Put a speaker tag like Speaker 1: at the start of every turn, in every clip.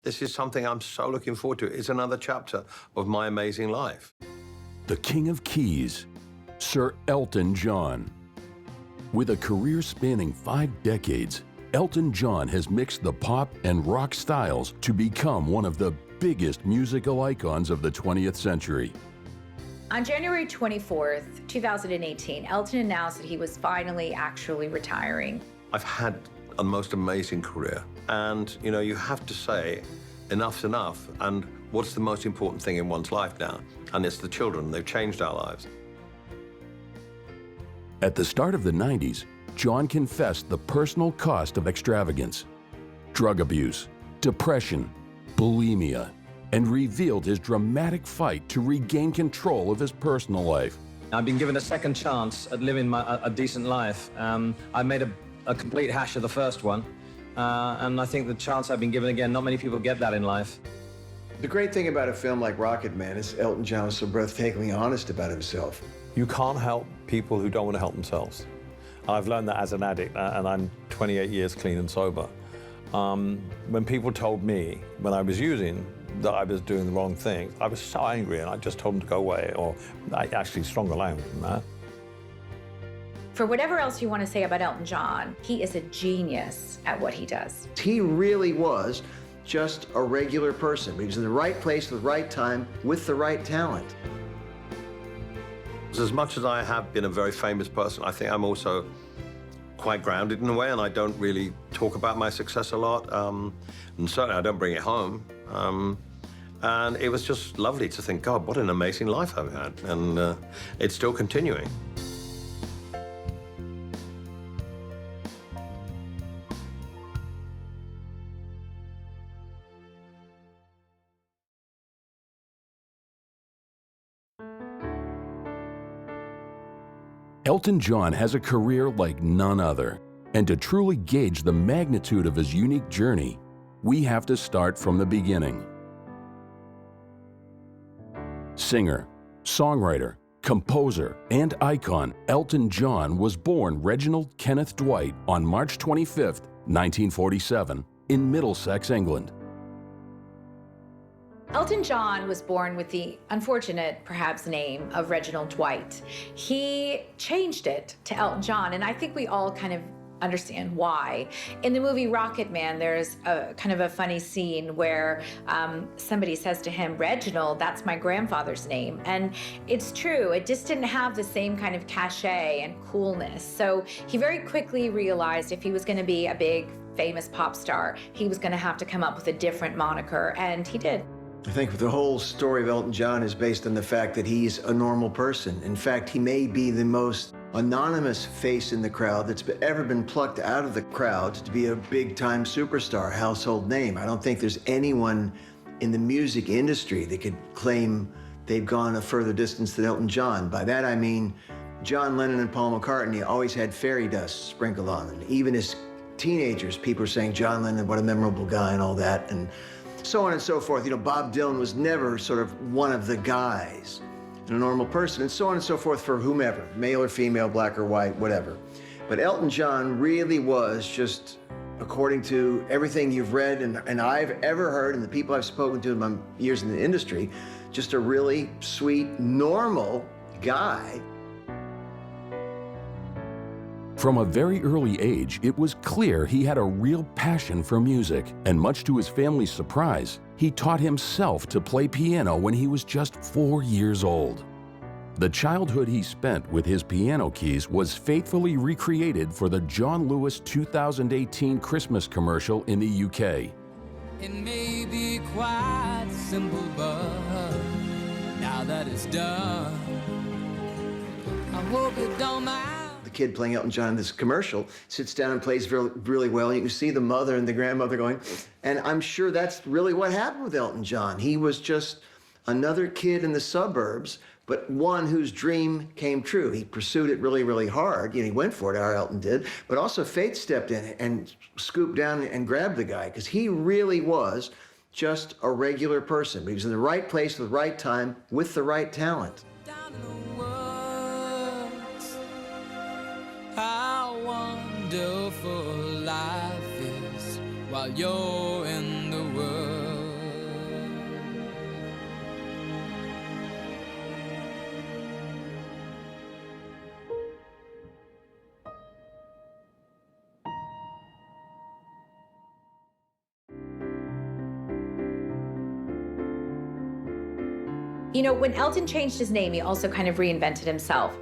Speaker 1: This is something I'm so looking forward to. It's another chapter of my amazing life.
Speaker 2: The King of Keys, Sir Elton John. With a career spanning 5 decades, Elton John has mixed the pop and rock styles to become one of the biggest musical icons of the 20th century.
Speaker 3: On January 24th, 2018, Elton announced that he was finally actually retiring.
Speaker 1: I've had a most amazing career. And, you know, you have to say, enough's enough. And what's the most important thing in one's life now? And it's the children. They've changed our lives.
Speaker 2: At the start of the 90s, John confessed the personal cost of extravagance, drug abuse, depression, bulimia, and revealed his dramatic fight to regain control of his personal life.
Speaker 4: I've been given a second chance at living a decent life. I made a complete hash of the first one, and I think the chance I've been given again, not many people get that in life.
Speaker 5: The great thing about a film like Rocketman is Elton John was so breathtakingly honest about himself.
Speaker 6: You can't help people who don't want to help themselves. I've learned that as an addict, and I'm 28 years clean and sober. When people told me, when I was using, that I was doing the wrong thing, I was so angry, and I just told them to go away, or actually stronger language than that.
Speaker 3: For whatever else you want to say about Elton John, he is a genius at what he does.
Speaker 5: He really was just a regular person. He was in the right place at the right time with the right talent.
Speaker 1: As much as I have been a very famous person, I think I'm also quite grounded in a way, and I don't really talk about my success a lot. And certainly I don't bring it home. And it was just lovely to think, God, what an amazing life I've had. And it's still continuing.
Speaker 2: Elton John has a career like none other, and to truly gauge the magnitude of his unique journey, we have to start from the beginning. Singer, songwriter, composer, and icon, Elton John was born Reginald Kenneth Dwight on March 25, 1947, in Middlesex, England.
Speaker 3: Elton John was born with the unfortunate, perhaps, name of Reginald Dwight. He changed it to Elton John, and I think we all kind of understand why. In the movie Rocketman, there's a kind of a funny scene where somebody says to him, "Reginald, that's my grandfather's name." And it's true, it just didn't have the same kind of cachet and coolness. So he very quickly realized if he was going to be a big, famous pop star, he was going to have to come up with a different moniker, and he did.
Speaker 5: I think the whole story of Elton John is based on the fact that he's a normal person. In fact, he may be the most anonymous face in the crowd that's ever been plucked out of the crowd to be a big-time superstar, household name. I don't think there's anyone in the music industry that could claim they've gone a further distance than Elton John. By that I mean John Lennon and Paul McCartney always had fairy dust sprinkled on them. Even as teenagers, people were saying, John Lennon, what a memorable guy and all that. And so on and so forth. You know, Bob Dylan was never sort of one of the guys, and a normal person, and so on and so forth for whomever, male or female, black or white, whatever. But Elton John really was just, according to everything you've read and I've ever heard, and the people I've spoken to in my years in the industry, just a really sweet, normal guy.
Speaker 2: From a very early age, it was clear he had a real passion for music, and much to his family's surprise, he taught himself to play piano when he was just 4 years old. The childhood he spent with his piano keys was faithfully recreated for the John Lewis 2018 Christmas commercial in the UK.
Speaker 7: It may be quite simple, but now that it's done, I hope you don't mind.
Speaker 5: The kid playing Elton John in this commercial sits down and plays really well. You can see the mother and the grandmother going, and I'm sure that's really what happened with Elton John. He was just another kid in the suburbs, but one whose dream came true. He pursued it really, really hard. You know, he went for it, our Elton did, but also fate stepped in and scooped down and grabbed the guy, because he really was just a regular person. But he was in the right place at the right time with the right talent.
Speaker 7: How wonderful life is while you're in the world.
Speaker 3: You know, when Elton changed his name, he also kind of reinvented himself.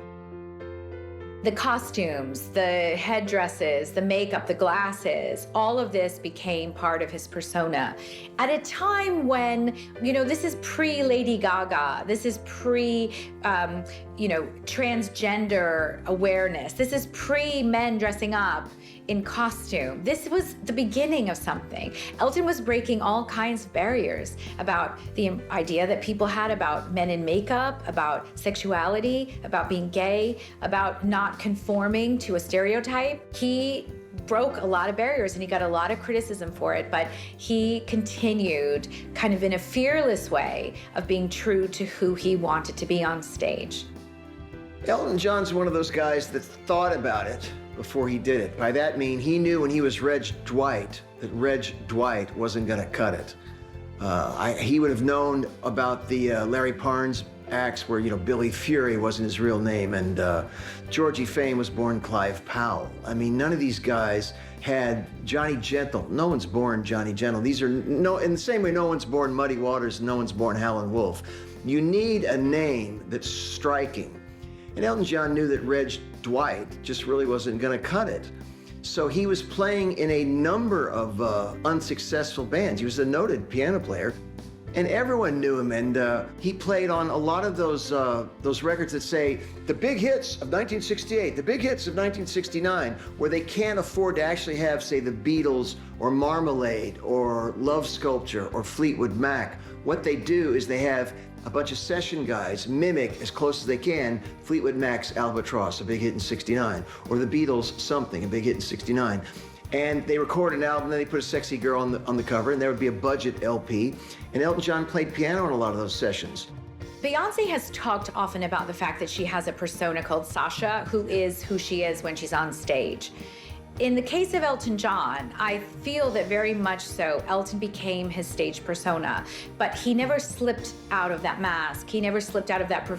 Speaker 3: The costumes, the headdresses, the makeup, the glasses, all of this became part of his persona. At a time when, you know, this is pre-Lady Gaga, this is transgender awareness, this is pre-men dressing up in costume. This was the beginning of something. Elton was breaking all kinds of barriers about the idea that people had about men in makeup, about sexuality, about being gay, about not conforming to a stereotype. He broke a lot of barriers and he got a lot of criticism for it, but he continued kind of in a fearless way of being true to who he wanted to be on stage.
Speaker 5: Elton John's one of those guys that thought about it before he did it. By that I mean he knew when he was Reg Dwight that Reg Dwight wasn't gonna cut it. He would have known about the Larry Parnes acts where, you know, Billy Fury wasn't his real name, and Georgie Fame was born Clive Powell. I mean, none of these guys had Johnny Gentle. No one's born Johnny Gentle. These are in the same way no one's born Muddy Waters, no one's born Howlin' Wolf. You need a name that's striking. And Elton John knew that Reg Dwight just really wasn't gonna cut it. So he was playing in a number of unsuccessful bands. He was a noted piano player, and everyone knew him, and he played on a lot of those records that say, the big hits of 1968, the big hits of 1969, where they can't afford to actually have, say, the Beatles or Marmalade or Love Sculpture or Fleetwood Mac. What they do is they have a bunch of session guys mimic as close as they can Fleetwood Mac's Albatross, a big hit in '69, or the Beatles' Something, a big hit in '69. And they record an album, then they put a sexy girl on the cover, and there would be a budget LP. And Elton John played piano in a lot of those sessions.
Speaker 3: Beyonce has talked often about the fact that she has a persona called Sasha, who is who she is when she's on stage. In the case of Elton John, I feel that very much so, Elton became his stage persona, but he never slipped out of that mask. He never slipped out of that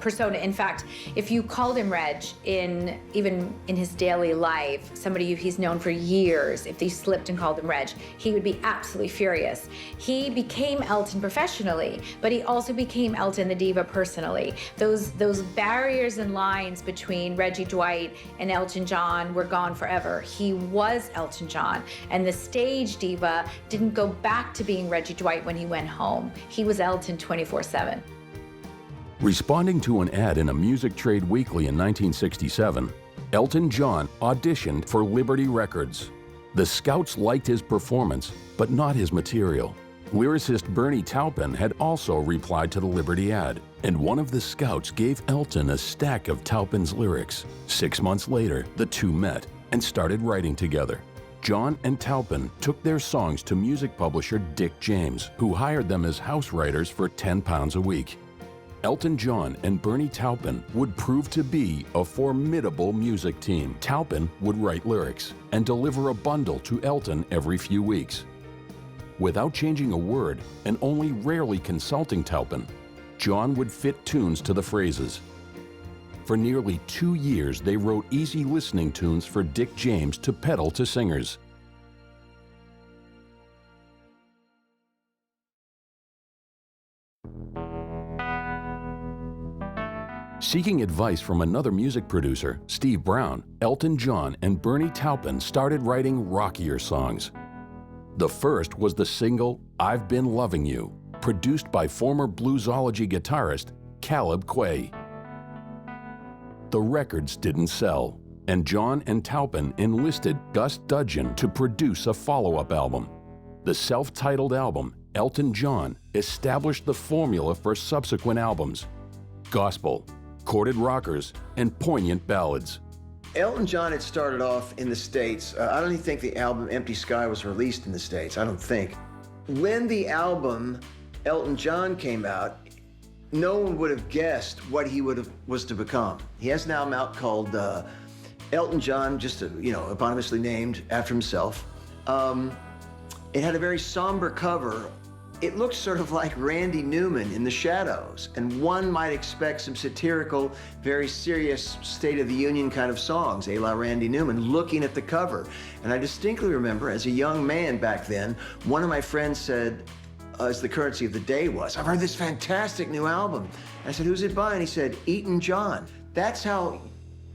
Speaker 3: persona. In fact, if you called him Reg, even in his daily life, somebody he's known for years, if they slipped and called him Reg, he would be absolutely furious. He became Elton professionally, but he also became Elton the diva personally. Those barriers and lines between Reggie Dwight and Elton John were gone forever. He was Elton John, and the stage diva didn't go back to being Reggie Dwight when he went home. He was Elton 24/7.
Speaker 2: Responding to an ad in a music trade weekly in 1967, Elton John auditioned for Liberty Records. The Scouts liked his performance, but not his material. Lyricist Bernie Taupin had also replied to the Liberty ad, and one of the Scouts gave Elton a stack of Taupin's lyrics. 6 months later, the two met and started writing together. John and Taupin took their songs to music publisher Dick James, who hired them as house writers for £10 a week. Elton John and Bernie Taupin would prove to be a formidable music team. Taupin would write lyrics and deliver a bundle to Elton every few weeks. Without changing a word and only rarely consulting Taupin, John would fit tunes to the phrases. For nearly 2 years, they wrote easy listening tunes for Dick James to peddle to singers. Seeking advice from another music producer, Steve Brown, Elton John and Bernie Taupin started writing rockier songs. The first was the single "I've Been Loving You," produced by former bluesology guitarist Caleb Quaye. The records didn't sell, and John and Taupin enlisted Gus Dudgeon to produce a follow-up album. The self-titled album, Elton John, established the formula for subsequent albums: gospel, chorded rockers, and poignant ballads.
Speaker 5: Elton John had started off in the States. I don't even think the album Empty Sky was released in the States, I don't think. When the album Elton John came out, no one would have guessed what he was to become. He has an album out called Elton John, just eponymously named after himself. It had a very somber cover. It looked sort of like Randy Newman in the shadows, and one might expect some satirical, very serious State of the Union kind of songs, a la Randy Newman, looking at the cover. And I distinctly remember, as a young man back then, one of my friends said, as the currency of the day was. I've heard this fantastic new album. I said, who's it by? And he said, Elton John. That's how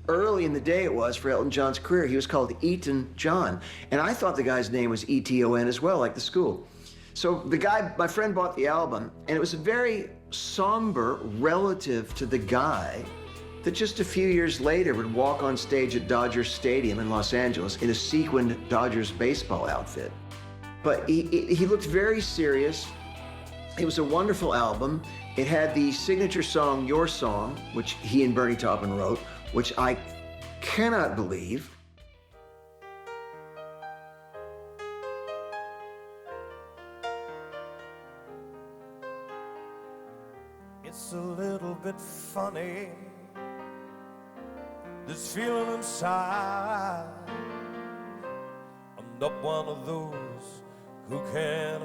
Speaker 5: early in the day it was for Elton John's career. He was called Elton John. And I thought the guy's name was E-T-O-N as well, like the school. So the guy, my friend bought the album, and it was very somber relative to the guy that just a few years later would walk on stage at Dodger Stadium in Los Angeles in a sequined Dodgers baseball outfit. But he looked very serious. It was a wonderful album. It had the signature song, Your Song, which he and Bernie Taupin wrote, which I cannot believe.
Speaker 8: It's a little bit funny, this feeling inside. I'm not one of those who can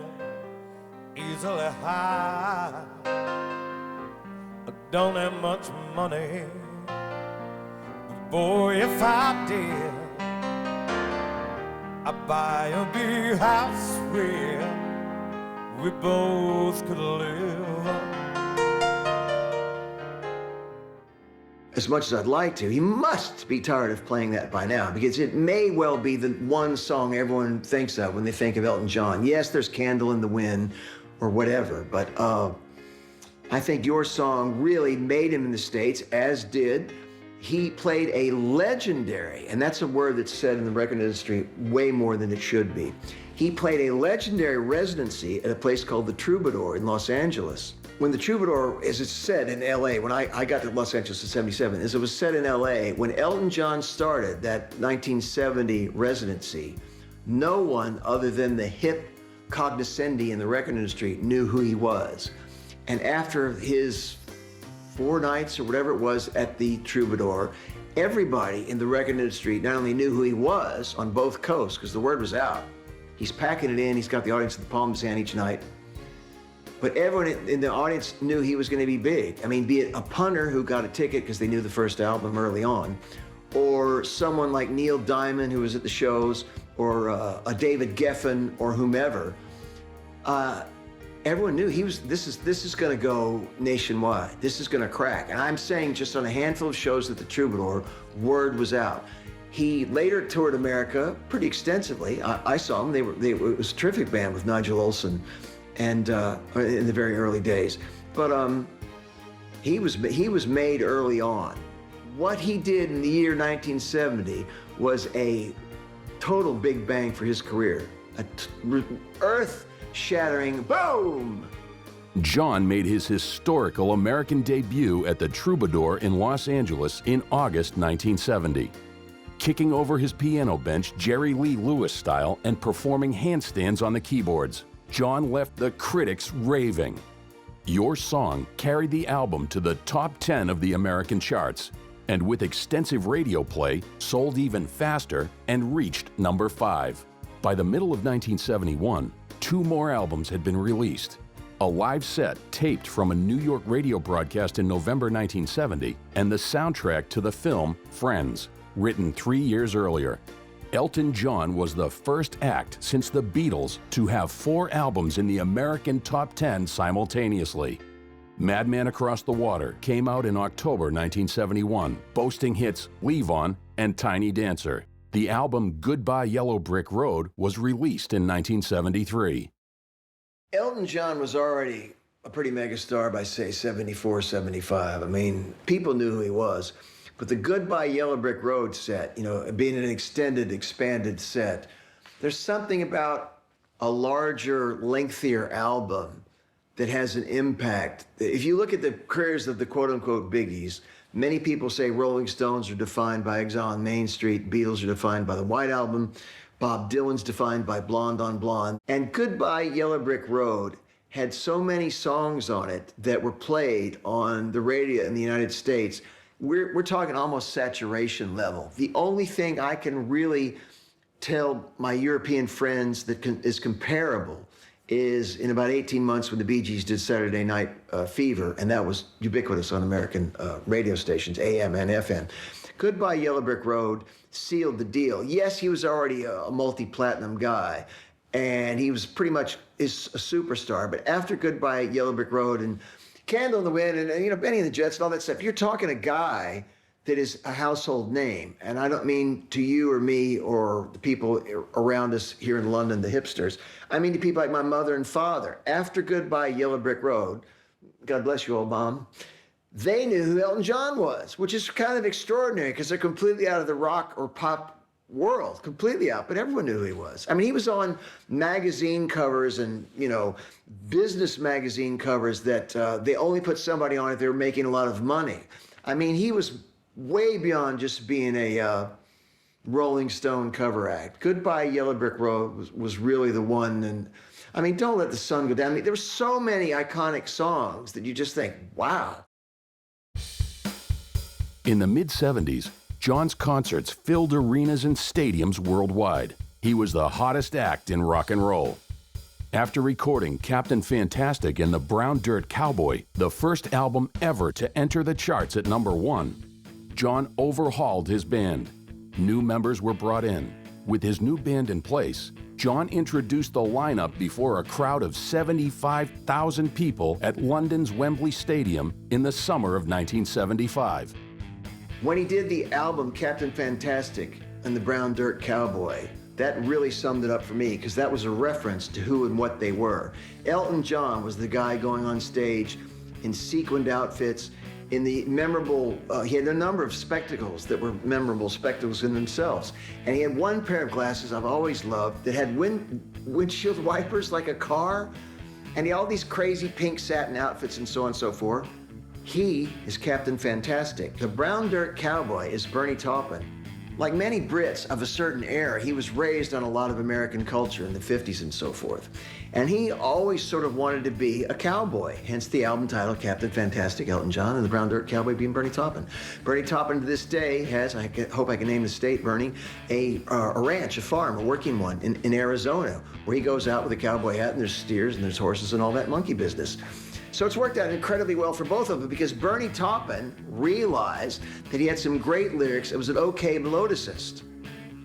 Speaker 8: easily hide. I don't have much money, but boy, if I did, I'd buy a big house where we both could live.
Speaker 5: As much as I'd like to, he must be tired of playing that by now, because it may well be the one song everyone thinks of when they think of Elton John. Yes, there's Candle in the Wind or whatever, but I think Your Song really made him in the States, as did. He played a legendary, and that's a word that's said in the record industry way more than it should be. He played a legendary residency at a place called the Troubadour in Los Angeles. When the Troubadour, as it's said in LA, when I got to Los Angeles in '77, as it was said in LA, when Elton John started that 1970 residency, no one other than the hip cognoscendi in the record industry knew who he was. And after his 4 nights or whatever it was at the Troubadour, everybody in the record industry not only knew who he was on both coasts, because the word was out. He's packing it in, he's got the audience in the palm of his hand each night. But everyone in the audience knew he was going to be big. I mean, be it a punter who got a ticket because they knew the first album early on, or someone like Neil Diamond who was at the shows, or a David Geffen or whomever. Everyone knew this is going to go nationwide. This is going to crack. And I'm saying just on a handful of shows at the Troubadour, word was out. He later toured America pretty extensively. I saw him. It was a terrific band with Nigel Olsson, and in the very early days. But he was made early on. What he did in the year 1970 was a total big bang for his career. Earth-shattering boom!
Speaker 2: John made his historical American debut at the Troubadour in Los Angeles in August 1970. Kicking over his piano bench Jerry Lee Lewis style and performing handstands on the keyboards, John left the critics raving. Your Song carried the album to the top 10 of the American charts, and with extensive radio play, sold even faster and reached number 5. By the middle of 1971, 2 more albums had been released. A live set taped from a New York radio broadcast in November 1970, and the soundtrack to the film Friends, written 3 years earlier. Elton John was the first act since the Beatles to have 4 albums in the American top 10 simultaneously. Madman Across the Water came out in October 1971, boasting hits Leave On and Tiny Dancer. The album Goodbye Yellow Brick Road was released in 1973.
Speaker 5: Elton John was already a pretty megastar by, say, 74, 75. I mean, people knew who he was. But the Goodbye Yellow Brick Road set, being an extended, expanded set, there's something about a larger, lengthier album that has an impact. If you look at the careers of the quote-unquote biggies, many people say Rolling Stones are defined by Exile on Main Street, Beatles are defined by the White Album, Bob Dylan's defined by Blonde on Blonde. And Goodbye Yellow Brick Road had so many songs on it that were played on the radio in the United States. We're talking almost saturation level. The only thing I can really tell my European friends that is comparable is in about 18 months when the Bee Gees did Saturday Night Fever, and that was ubiquitous on American radio stations, AM and FM. Goodbye Yellow Brick Road sealed the deal. Yes, he was already a multi-platinum guy, and he was pretty much a superstar. But after Goodbye Yellow Brick Road and Candle in the Wind and you know, Benny and the Jets and all that stuff, you're talking a guy that is a household name. And I don't mean to you or me or the people around us here in London, the hipsters. I mean to people like my mother and father. After Goodbye Yellow Brick Road, God bless you, old mom, they knew who Elton John was, which is kind of extraordinary because they're completely out of the rock or pop world, completely out, but everyone knew who he was. I mean, he was on magazine covers and, you know, business magazine covers that they only put somebody on if they were making a lot of money. I mean, he was way beyond just being a Rolling Stone cover act. Goodbye Yellow Brick Road was really the one. And I mean, Don't Let the Sun Go Down. I mean, there were so many iconic songs that you just think, wow.
Speaker 2: In the mid-70s, John's concerts filled arenas and stadiums worldwide. He was the hottest act in rock and roll. After recording Captain Fantastic and the Brown Dirt Cowboy, the first album ever to enter the charts at #1, John overhauled his band. New members were brought in. With his new band in place, John introduced the lineup before a crowd of 75,000 people at London's Wembley Stadium in the summer of 1975.
Speaker 5: When he did the album Captain Fantastic and the Brown Dirt Cowboy, that really summed it up for me because that was a reference to who and what they were. Elton John was the guy going on stage in sequined outfits, in the memorable, he had a number of spectacles that were memorable spectacles in themselves. And he had one pair of glasses I've always loved that had windshield wipers like a car. And he had all these crazy pink satin outfits and so on and so forth. He is Captain Fantastic. The Brown Dirt Cowboy is Bernie Taupin. Like many Brits of a certain era, he was raised on a lot of American culture in the 50s and so forth. And he always sort of wanted to be a cowboy, hence the album title, Captain Fantastic, Elton John, and the Brown Dirt Cowboy being Bernie Taupin. Bernie Taupin to this day has, I hope I can name the state, Bernie, a ranch, a farm, a working one in Arizona, where he goes out with a cowboy hat and there's steers and there's horses and all that monkey business. So it's worked out incredibly well for both of them because Bernie Taupin realized that he had some great lyrics. It was an okay melodicist,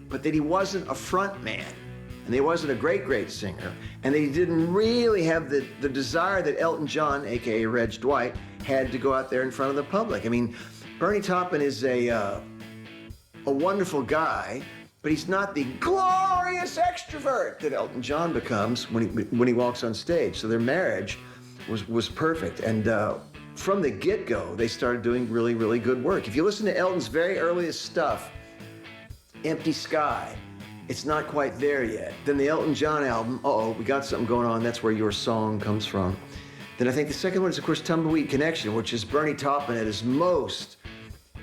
Speaker 5: but that he wasn't a front man, and that he wasn't a great singer, and that he didn't really have the desire that Elton John, aka Reg Dwight, had to go out there in front of the public. I mean, Bernie Taupin is a wonderful guy, but he's not the glorious extrovert that Elton John becomes when he walks on stage. So their marriage was perfect. And from the get-go, they started doing really good work. If you listen to Elton's very earliest stuff, Empty Sky, it's not quite there yet. Then the Elton John album, uh-oh, we got something going on, that's where Your Song comes from. Then I think the second one is, of course, Tumbleweed Connection, which is Bernie Taupin at his most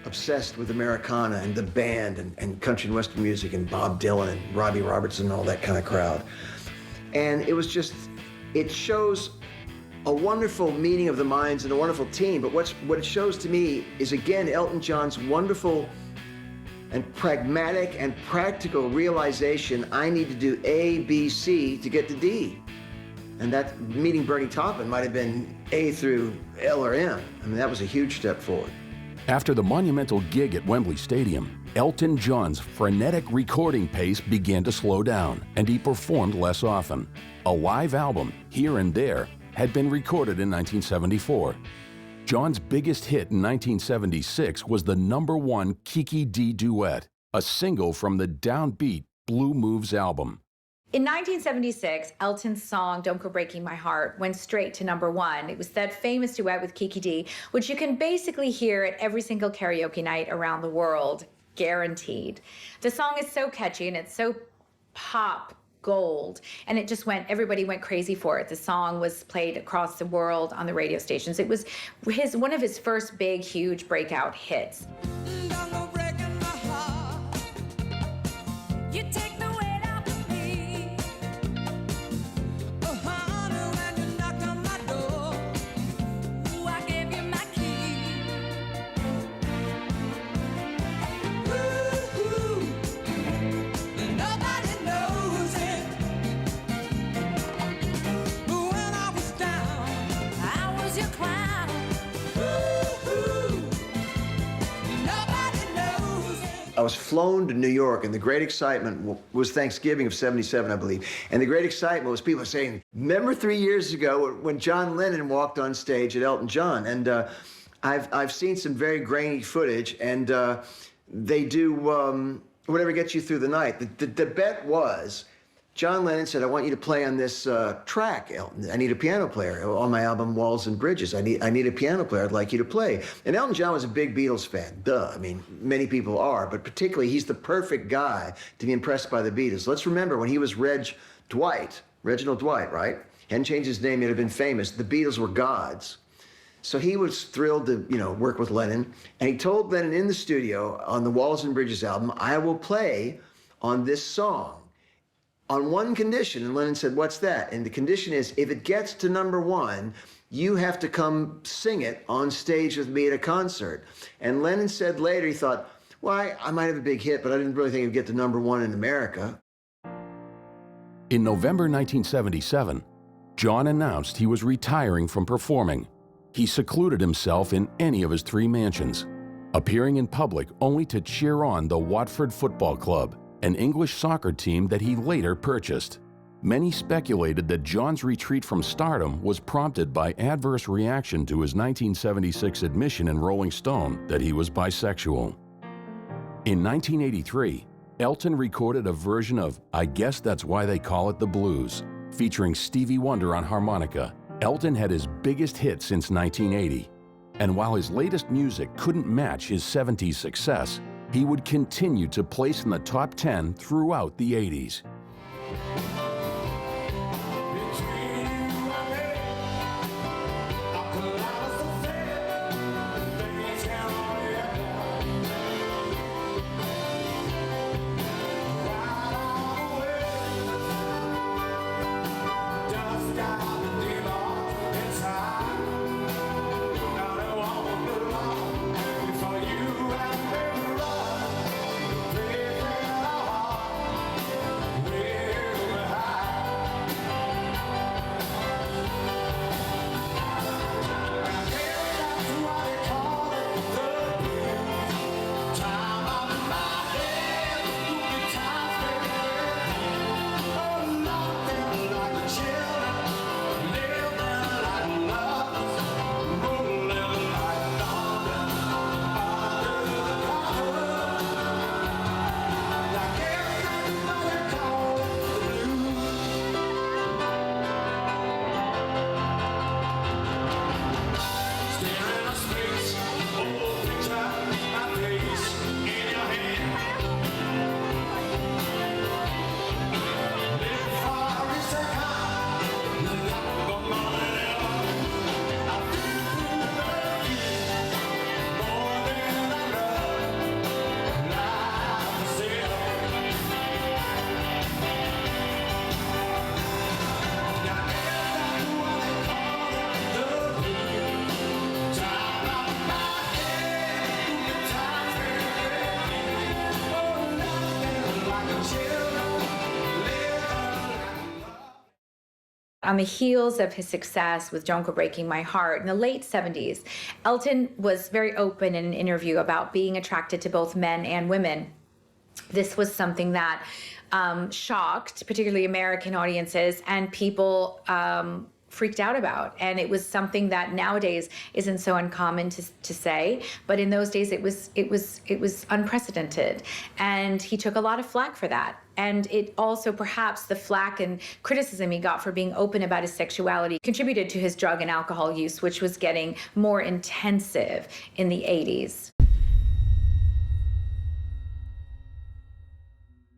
Speaker 5: obsessed with Americana and the band and country and western music and Bob Dylan and Robbie Robertson and all that kind of crowd. And it was just, it shows a wonderful meeting of the minds and a wonderful team, but what it shows to me is, again, Elton John's wonderful and pragmatic and practical realization, I need to do A, B, C to get to D. And that meeting Bernie Taupin might have been A through L or M. I mean, that was a huge step forward.
Speaker 2: After the monumental gig at Wembley Stadium, Elton John's frenetic recording pace began to slow down, and he performed less often. A live album, Here and There, had been recorded in 1974. John's biggest hit in 1976 was the #1 Kiki D duet, a single from the downbeat Blue Moves album.
Speaker 3: In 1976, Elton's song Don't Go Breaking My Heart went straight to #1. It was that famous duet with Kiki D, which you can basically hear at every single karaoke night around the world, guaranteed. The song is so catchy and it's so pop gold, and it just everybody went crazy for it. The song was played across the world on the radio stations. It was one of his first big, huge breakout hits.
Speaker 7: Don't go breaking my heart. You take the weight off of me. Oh, honey, when you knocked on my door, ooh, I gave you my key. Ooh, nobody knows it. But when I was down, I was your clown. Ooh, nobody knows it.
Speaker 5: I was flown to New York, and the great excitement was Thanksgiving of '77, I believe. And the great excitement was people saying, remember 3 years ago when John Lennon walked on stage at Elton John? And I've seen some very grainy footage, and they do whatever gets you through the night. The bet was, John Lennon said, I want you to play on this track, Elton. I need a piano player. On my album, Walls and Bridges, I need a piano player. I'd like you to play. And Elton John was a big Beatles fan. Duh. I mean, many people are, but particularly he's the perfect guy to be impressed by the Beatles. Let's remember when he was Reginald Dwight, right? Hadn't changed his name, yet had been famous. The Beatles were gods. So he was thrilled to, work with Lennon. And he told Lennon in the studio on the Walls and Bridges album, I will play on this song on one condition. And Lennon said, what's that? And the condition is, if it gets to #1, you have to come sing it on stage with me at a concert. And Lennon said later, he thought, well, I might have a big hit, but I didn't really think it'd get to #1 in America.
Speaker 2: In November 1977, John announced he was retiring from performing. He secluded himself in any of his 3 mansions, appearing in public only to cheer on the Watford Football Club, an English soccer team that he later purchased. Many speculated that John's retreat from stardom was prompted by adverse reaction to his 1976 admission in Rolling Stone that he was bisexual. In 1983, Elton recorded a version of I Guess That's Why They Call It the Blues, featuring Stevie Wonder on harmonica. Elton had his biggest hit since 1980, and while his latest music couldn't match his 70s success, he would continue to place in the top 10 throughout the 80s.
Speaker 3: On the heels of his success with Don't Go Breaking My Heart in the late 70s, Elton was very open in an interview about being attracted to both men and women. This was something that shocked particularly American audiences, and people freaked out about. And it was something that nowadays isn't so uncommon to say, but in those days it was unprecedented. And he took a lot of flack for that. And it also, perhaps the flack and criticism he got for being open about his sexuality contributed to his drug and alcohol use, which was getting more intensive in the 80s.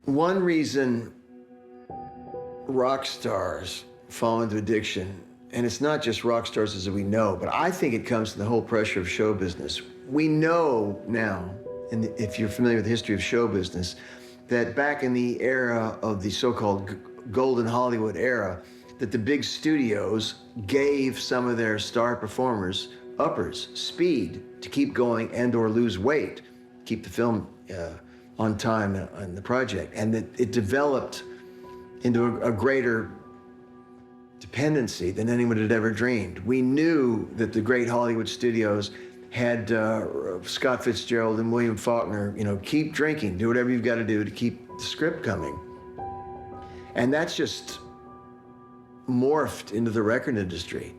Speaker 5: One reason rock stars fall into addiction, and it's not just rock stars as we know, but I think it comes to the whole pressure of show business. We know now, and if you're familiar with the history of show business, that back in the era of the so-called golden Hollywood era, that the big studios gave some of their star performers uppers, speed, to keep going and or lose weight, keep the film on time on the project. And that it developed into a greater dependency than anyone had ever dreamed. We knew that the great Hollywood studios had Scott Fitzgerald and William Faulkner, you know, keep drinking, do whatever you've got to do to keep the script coming. And that's just morphed into the record industry.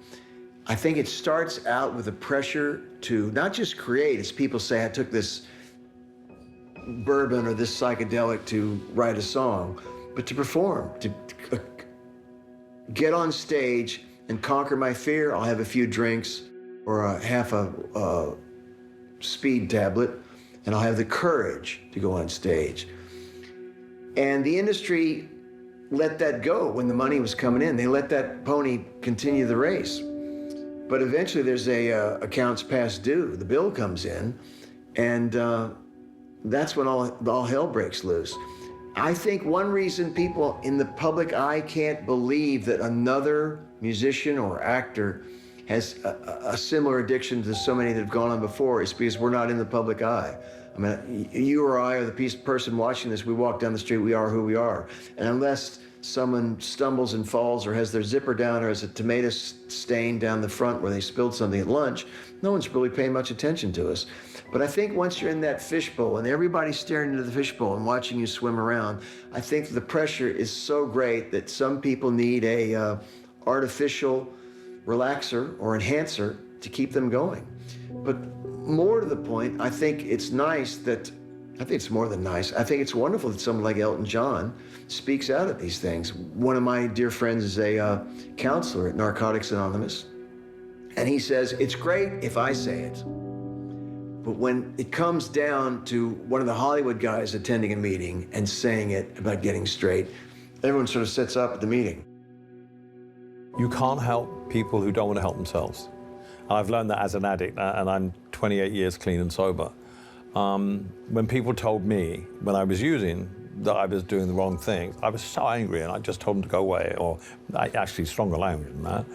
Speaker 5: I think it starts out with a pressure to not just create, as people say, I took this bourbon or this psychedelic to write a song, but to perform, to get on stage and conquer my fear. I'll have a few drinks or half a speed tablet, and I'll have the courage to go on stage. And the industry let that go when the money was coming in. They let that pony continue the race. But eventually there's a accounts past due. The bill comes in, and that's when all hell breaks loose. I think one reason people in the public eye can't believe that another musician or actor has a similar addiction to so many that have gone on before is because we're not in the public eye. I mean, you or I or the person watching this, we walk down the street, we are who we are. And unless someone stumbles and falls or has their zipper down or has a tomato stain down the front where they spilled something at lunch, no one's really paying much attention to us. But I think once you're in that fishbowl and everybody's staring into the fishbowl and watching you swim around, I think the pressure is so great that some people need a artificial relaxer or enhancer to keep them going. But more to the point, I think it's nice that, I think it's more than nice, I think it's wonderful that someone like Elton John speaks out at these things. One of my dear friends is a counselor at Narcotics Anonymous, and he says, it's great if I say it, but when it comes down to one of the Hollywood guys attending a meeting and saying it about getting straight, everyone sort of sets up at the meeting.
Speaker 6: You can't help people who don't want to help themselves. I've learned that as an addict, and I'm 28 years clean and sober. When people told me, when I was using, that I was doing the wrong thing, I was so angry, and I just told them to go away, or actually stronger language than that.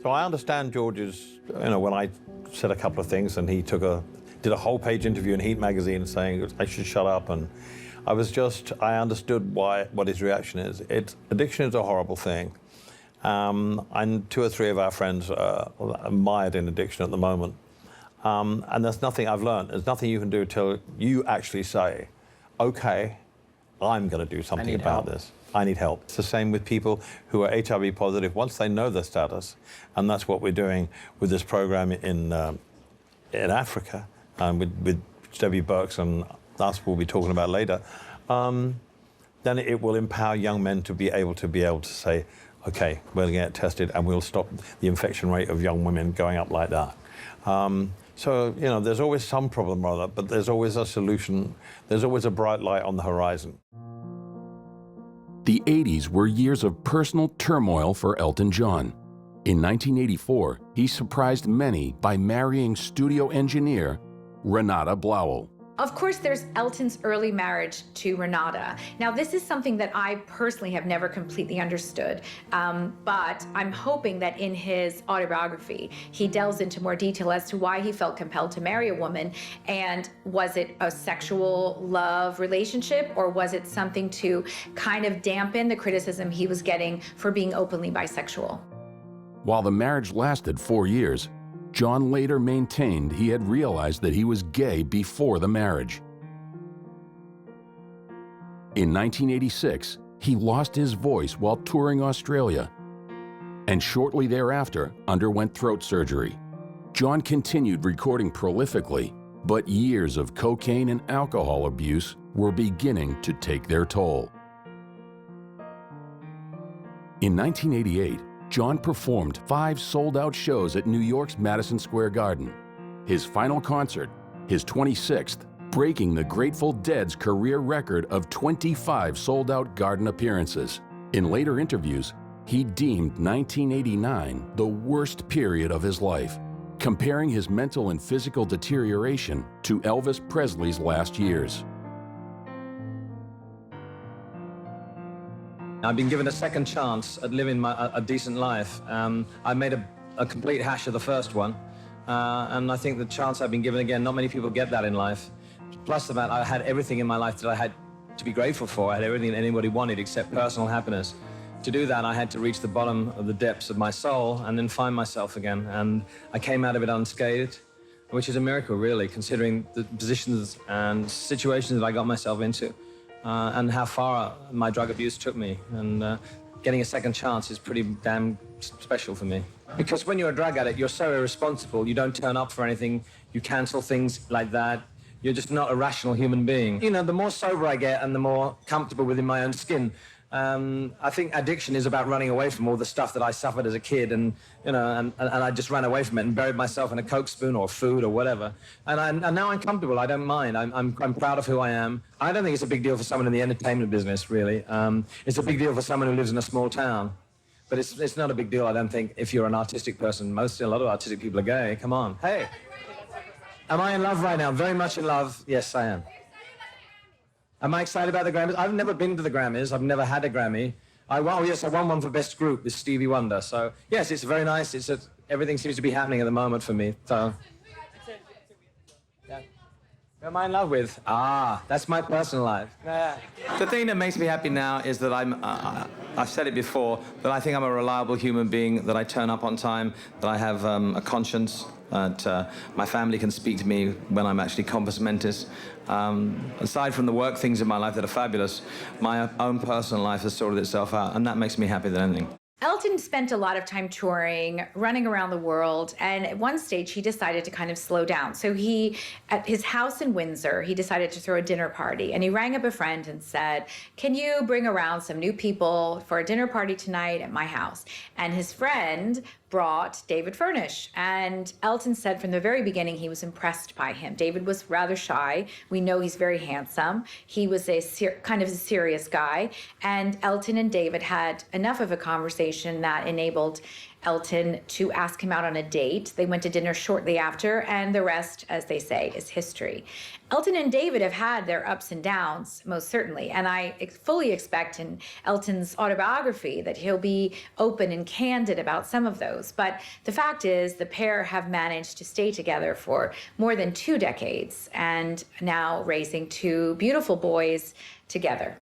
Speaker 6: So I understand George's, you know, when I said a couple of things, and he did a whole-page interview in Heat magazine saying I should shut up, and I understood what his reaction is. Addiction is a horrible thing. And 2 or 3 of our friends are mired in addiction at the moment. And there's nothing I've learned. There's nothing you can do till you actually say, okay, I'm going to do something about this. I need help. It's the same with people who are HIV positive. Once they know their status, and that's what we're doing with this program in Africa, with Debbie Burks and us we'll be talking about later, then it will empower young men to be able to say, okay, we're going to get tested and we'll stop the infection rate of young women going up like that. So, you know, there's always some problem or other, but there's always a solution. There's always a bright light on the horizon.
Speaker 2: The 80s were years of personal turmoil for Elton John. In 1984, he surprised many by marrying studio engineer Renata Blauel.
Speaker 3: Of course, there's Elton's early marriage to Renata. Now, this is something that I personally have never completely understood, but I'm hoping that in his autobiography, he delves into more detail as to why he felt compelled to marry a woman, and was it a sexual love relationship, or was it something to kind of dampen the criticism he was getting for being openly bisexual?
Speaker 2: While the marriage lasted 4 years, John later maintained he had realized that he was gay before the marriage. In 1986, he lost his voice while touring Australia, and shortly thereafter underwent throat surgery. John continued recording prolifically, but years of cocaine and alcohol abuse were beginning to take their toll. In 1988, John performed 5 sold-out shows at New York's Madison Square Garden. His final concert, his 26th, breaking the Grateful Dead's career record of 25 sold-out Garden appearances. In later interviews, he deemed 1989 the worst period of his life, comparing his mental and physical deterioration to Elvis Presley's last years.
Speaker 4: I've been given a second chance at living a decent life. I made a complete hash of the first one, and I think the chance I've been given again, not many people get that in life. Plus the fact I had everything in my life that I had to be grateful for. I had everything that anybody wanted except personal happiness. To do that, I had to reach the bottom of the depths of my soul and then find myself again. And I came out of it unscathed. which is a miracle, really, considering the positions and situations that I got myself into, and how far my drug abuse took me. And getting a second chance is pretty damn special for me. Because when you're a drug addict, you're so irresponsible. You don't turn up for anything. You cancel things like that. You're just not a rational human being. You know, the more sober I get and the more comfortable within my own skin, I think addiction is about running away from all the stuff that I suffered as a kid, and you know, and I just ran away from it and buried myself in a Coke spoon or food or whatever. And now I'm comfortable. I don't mind. I'm proud of who I am. I don't think it's a big deal for someone in the entertainment business, really. It's a big deal for someone who lives in a small town. But it's not a big deal, I don't think, if you're an artistic person. A lot of artistic people are gay. Come on. Hey. Am I in love right now? Very much in love. Yes, I am. Am I excited about the Grammys? I've never been to the Grammys. I've never had a Grammy. I won one for Best Group with Stevie Wonder. So, yes, it's very nice. Everything seems to be happening at the moment for me. So, yeah. Who am I in love with? That's my personal life. Yeah. The thing that makes me happy now is that I've said it before, that I think I'm a reliable human being, that I turn up on time, that I have a conscience, that my family can speak to me when I'm actually compos mentis. Aside from the work things in my life that are fabulous, my own personal life has sorted itself out, and that makes me happier than anything.
Speaker 3: Elton spent a lot of time touring, running around the world, and at one stage he decided to kind of slow down. So at his house in Windsor, he decided to throw a dinner party, and he rang up a friend and said, "Can you bring around some new people for a dinner party tonight at my house?" And his friend brought David Furnish, and Elton said from the very beginning he was impressed by him. David was rather shy. We know he's very handsome. He was kind of a serious guy, and Elton and David had enough of a conversation that enabled Elton to ask him out on a date. They went to dinner shortly after, and the rest, as they say, is history. Elton and David have had their ups and downs, most certainly, and I fully expect in Elton's autobiography that he'll be open and candid about some of those. But the fact is, the pair have managed to stay together for more than 2 decades, and now raising 2 beautiful boys together.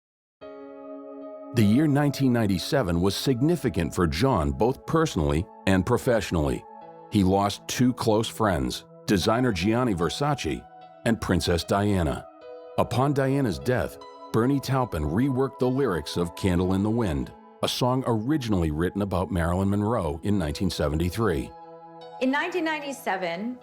Speaker 2: The year 1997 was significant for John both personally and professionally. He lost 2 close friends, designer Gianni Versace and Princess Diana. Upon Diana's death, Bernie Taupin reworked the lyrics of Candle in the Wind, a song originally written about Marilyn Monroe in 1973.
Speaker 3: In 1997,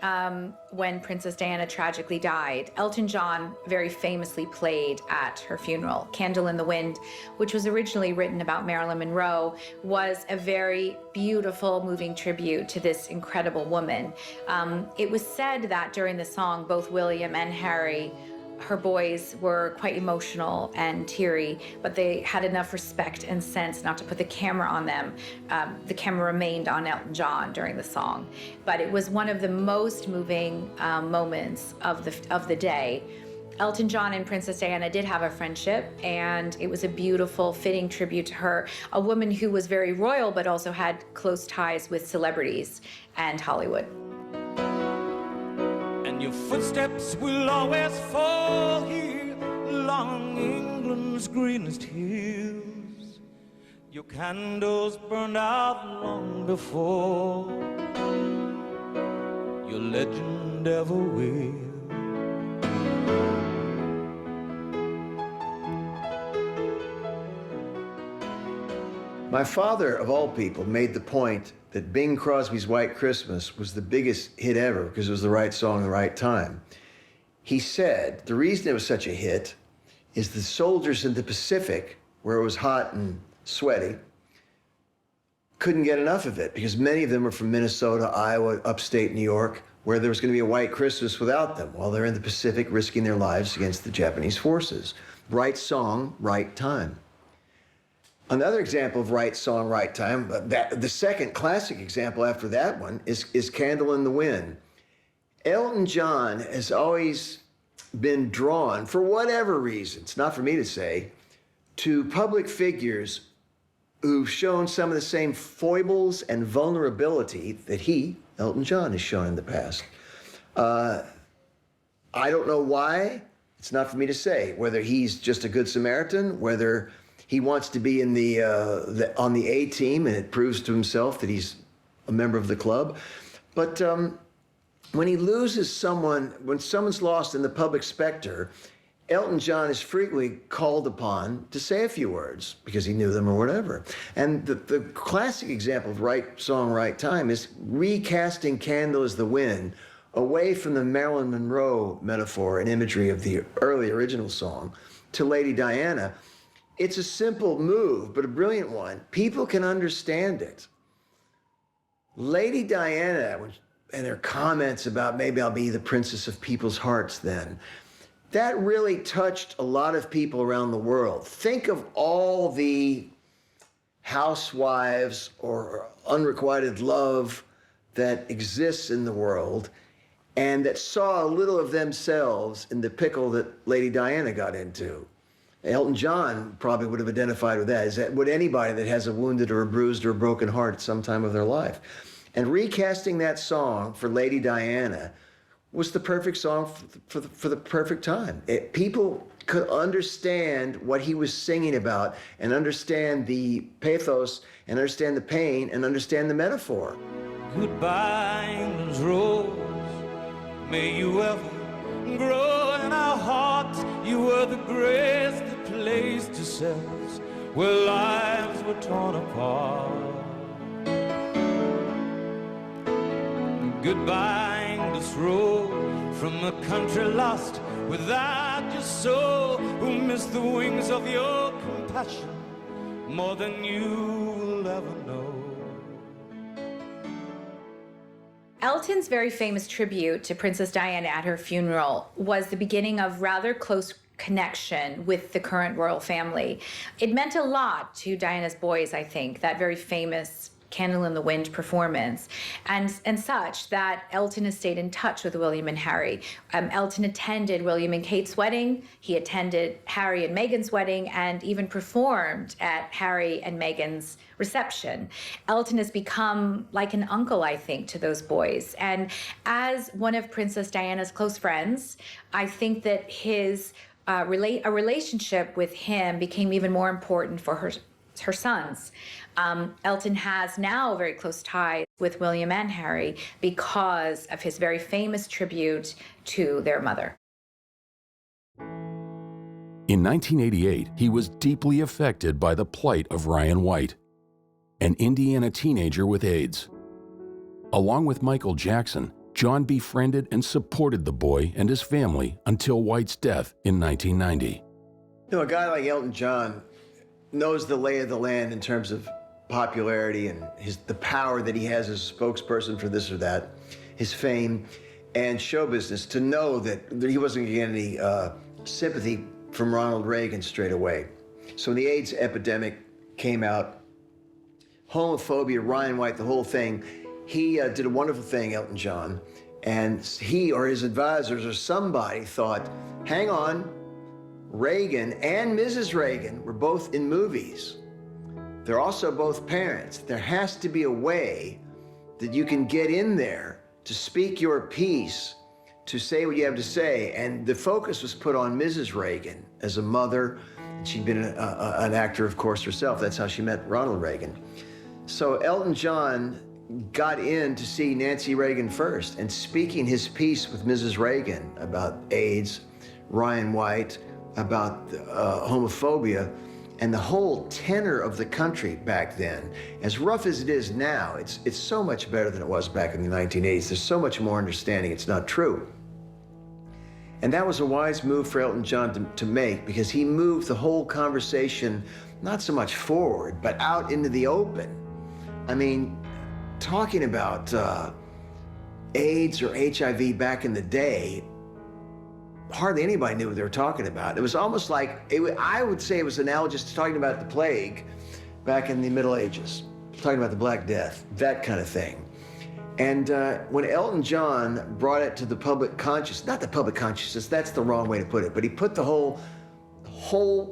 Speaker 3: when Princess Diana tragically died, Elton John very famously played at her funeral. Candle in the Wind, which was originally written about Marilyn Monroe, was a very beautiful, moving tribute to this incredible woman. It was said that during the song, both William and Harry, her boys, were quite emotional and teary, but they had enough respect and sense not to put the camera on them. The camera remained on Elton John during the song, but it was one of the most moving moments of the day. Elton John and Princess Diana did have a friendship, and it was a beautiful, fitting tribute to her, a woman who was very royal but also had close ties with celebrities and Hollywood.
Speaker 8: Your footsteps will always fall here along England's greenest hills. Your candles burned out long before your legend ever will.
Speaker 5: My father, of all people, made the point that Bing Crosby's White Christmas was the biggest hit ever because it was the right song at the right time. He said the reason it was such a hit is the soldiers in the Pacific, where it was hot and sweaty, couldn't get enough of it because many of them were from Minnesota, Iowa, upstate New York, where there was going to be a white Christmas without them while they're in the Pacific risking their lives against the Japanese forces. Right song, right time. Another example of right song, right time, the second classic example after that one is Candle in the Wind. Elton John has always been drawn, for whatever reason, it's not for me to say, to public figures who've shown some of the same foibles and vulnerability that he, Elton John, has shown in the past. I don't know why, it's not for me to say, whether he's just a good Samaritan, whether he wants to be in on the A team, and it proves to himself that he's a member of the club. But when he loses someone, when someone's lost in the public specter, Elton John is frequently called upon to say a few words because he knew them or whatever. And the classic example of right song, right time is recasting Candle as the Wind away from the Marilyn Monroe metaphor and imagery of the early original song to Lady Diana. It's a simple move, but a brilliant one. People can understand it. Lady Diana and her comments about maybe I'll be the princess of people's hearts then, that really touched a lot of people around the world. Think of all the housewives or unrequited love that exists in the world and that saw a little of themselves in the pickle that Lady Diana got into. Elton John probably would have identified with that. Is that would anybody that has a wounded or a bruised or a broken heart at some time of their life? And recasting that song for Lady Diana was the perfect song for the perfect time. People could understand what he was singing about and understand the pathos and understand the pain and understand the metaphor.
Speaker 8: Goodbye, England's rose. May you ever grow in our hearts. You were the grace that placed yourselves where lives were torn apart. Goodbye, English road, from a country lost without your soul, who missed the wings of your compassion more than you will ever know.
Speaker 3: Elton's very famous tribute to Princess Diana at her funeral was the beginning of rather close connection with the current royal family. It meant a lot to Diana's boys, I think, that very famous Candle in the Wind performance, and such that Elton has stayed in touch with William and Harry. Elton attended William and Kate's wedding, he attended Harry and Meghan's wedding, and even performed at Harry and Meghan's reception. Elton has become like an uncle, I think, to those boys. And as one of Princess Diana's close friends, I think that his a relationship with him became even more important for her sons. Elton has now very close ties with William and Harry because of his very famous tribute to their mother.
Speaker 2: In 1988, he was deeply affected by the plight of Ryan White, an Indiana teenager with AIDS. Along with Michael Jackson, John befriended and supported the boy and his family until White's death in 1990.
Speaker 5: You know, a guy like Elton John knows the lay of the land in terms of popularity and the power that he has as a spokesperson for this or that, his fame and show business, to know that he wasn't going to get any sympathy from Ronald Reagan straight away. So when the AIDS epidemic came out, homophobia, Ryan White, the whole thing, he did a wonderful thing, Elton John, and he or his advisors or somebody thought, hang on, Reagan and Mrs. Reagan were both in movies. They're also both parents. There has to be a way that you can get in there to speak your piece, to say what you have to say. And the focus was put on Mrs. Reagan as a mother. And she'd been an actor, of course, herself. That's how she met Ronald Reagan. So Elton John got in to see Nancy Reagan first, and speaking his piece with Mrs. Reagan about AIDS, Ryan White, about homophobia, and the whole tenor of the country back then. As rough as it is now, it's so much better than it was back in the 1980s. There's so much more understanding it's not true. And that was a wise move for Elton John to make, because he moved the whole conversation not so much forward, but out into the open. I mean, talking about AIDS or HIV back in the day, hardly anybody knew what they were talking about. It was almost like, I would say it was analogous to talking about the plague back in the Middle Ages, talking about the Black Death, that kind of thing. And when Elton John brought it to the public consciousness, not the public consciousness, that's the wrong way to put it, but he put the whole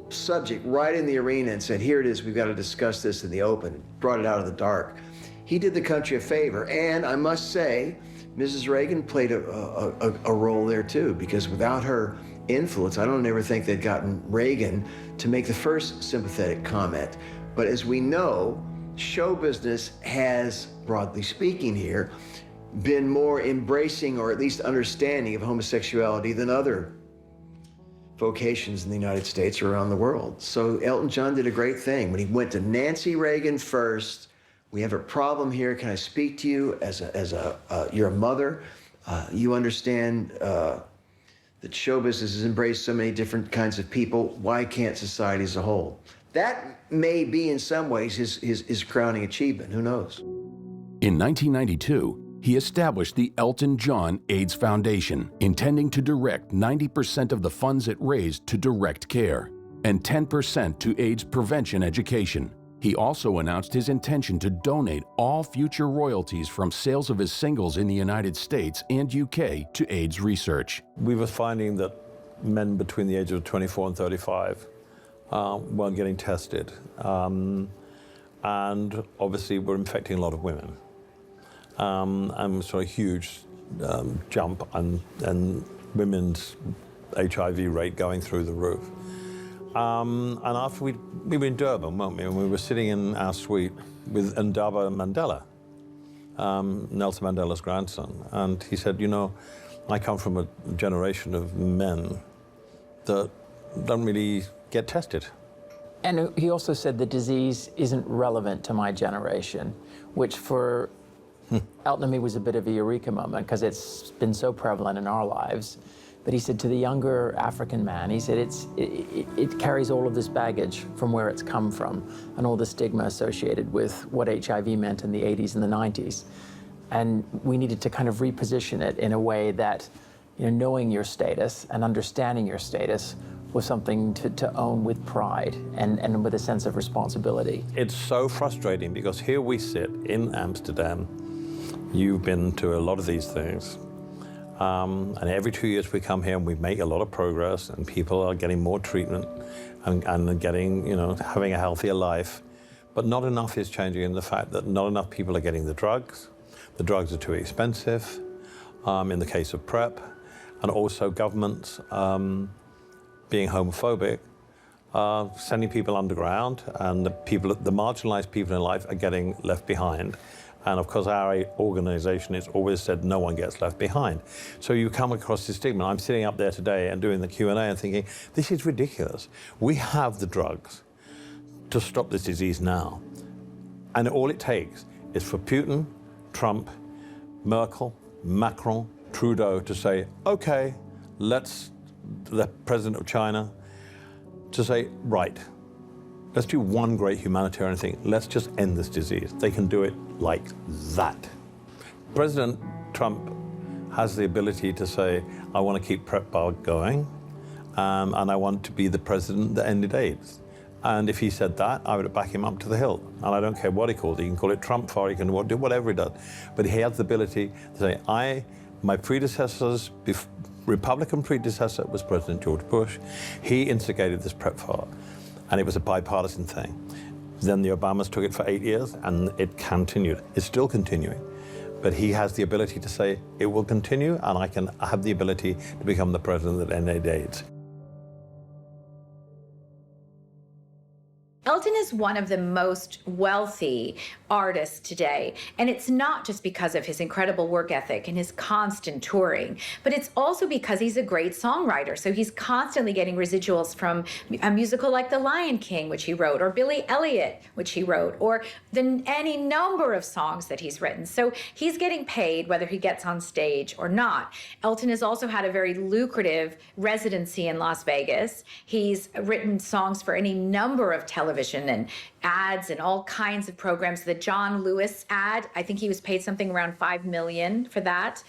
Speaker 5: subject right in the arena and said, here it is, we've got to discuss this in the open, brought it out of the dark. He did the country a favor, and I must say, Mrs. Reagan played a role there too, because without her influence, I don't ever think they'd gotten Reagan to make the first sympathetic comment. But as we know, show business has, broadly speaking here, been more embracing or at least understanding of homosexuality than other vocations in the United States or around the world. So Elton John did a great thing. When he went to Nancy Reagan first, we have a problem here. Can I speak to you you're a mother? You understand that show business has embraced so many different kinds of people. Why can't society as a whole? That may be in some ways his crowning achievement. Who knows?
Speaker 2: In 1992, he established the Elton John AIDS Foundation, intending to direct 90% of the funds it raised to direct care and 10% to AIDS prevention education. He also announced his intention to donate all future royalties from sales of his singles in the United States and UK to AIDS research.
Speaker 6: We were finding that men between the ages of 24 and 35 weren't getting tested. And obviously we're infecting a lot of women. And we saw a huge jump and women's HIV rate going through the roof. And after we were in Durban, weren't we? And we were sitting in our suite with Ndaba Mandela, Nelson Mandela's grandson. And he said, you know, I come from a generation of men that don't really get tested.
Speaker 9: And he also said the disease isn't relevant to my generation, which for Elton and me was a bit of a eureka moment because it's been so prevalent in our lives. But he said to the younger African man, he said it carries all of this baggage from where it's come from and all the stigma associated with what HIV meant in the 80s and the 90s. And we needed to kind of reposition it in a way that, you know, knowing your status and understanding your status was something to own with pride and with a sense of responsibility.
Speaker 6: It's so frustrating because here we sit in Amsterdam. You've been to a lot of these things. And every 2 years we come here and we make a lot of progress and people are getting more treatment and getting, you know, having a healthier life. But not enough is changing in the fact that not enough people are getting the drugs. The drugs are too expensive in the case of PrEP, and also governments being homophobic, sending people underground, and the marginalized people in life are getting left behind. And of course, our organization has always said no one gets left behind. So you come across this stigma. I'm sitting up there today and doing the Q&A and thinking, this is ridiculous. We have the drugs to stop this disease now. And all it takes is for Putin, Trump, Merkel, Macron, Trudeau to say, okay, the president of China, to say, right, let's do one great humanitarian thing. Let's just end this disease. They can do it like that. President Trump has the ability to say, I want to keep PrEP going, and I want to be the president that ended AIDS. And if he said that, I would back him up to the hilt. And I don't care what he calls it. He can call it Trump fire, he can do whatever he does. But he has the ability to say, my predecessors, Republican predecessor was President George Bush. He instigated this PrEP fire. And it was a bipartisan thing. Then the Obamas took it for 8 years, and it continued. It's still continuing. But he has the ability to say, it will continue, and I can have the ability to become the president that ended AIDS.
Speaker 3: Elton is one of the most wealthy artists today, and it's not just because of his incredible work ethic and his constant touring, but it's also because he's a great songwriter. So he's constantly getting residuals from a musical like The Lion King, which he wrote, or Billy Elliot, which he wrote, or any number of songs that he's written. So he's getting paid whether he gets on stage or not. Elton has also had a very lucrative residency in Las Vegas. He's written songs for any number of television and ads and all kinds of programs. The John Lewis ad, I think he was paid something around $5 million for that.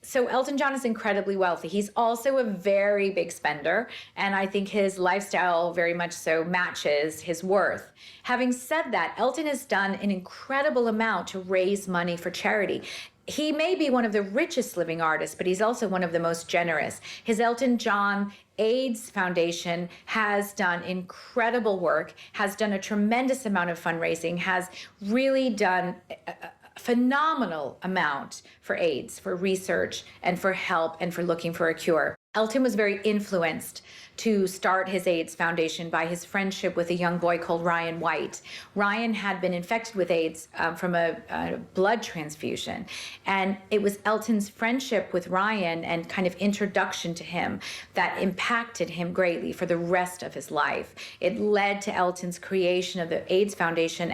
Speaker 3: So Elton John is incredibly wealthy. He's also a very big spender, and I think his lifestyle very much so matches his worth. Having said that, Elton has done an incredible amount to raise money for charity. He may be one of the richest living artists, but he's also one of the most generous. His Elton John AIDS Foundation has done incredible work, has done a tremendous amount of fundraising, has really done a phenomenal amount for AIDS, for research, and for help, and for looking for a cure. Elton was very influenced to start his AIDS Foundation by his friendship with a young boy called Ryan White. Ryan had been infected with AIDS from a blood transfusion. And it was Elton's friendship with Ryan and kind of introduction to him that impacted him greatly for the rest of his life. It led to Elton's creation of the AIDS Foundation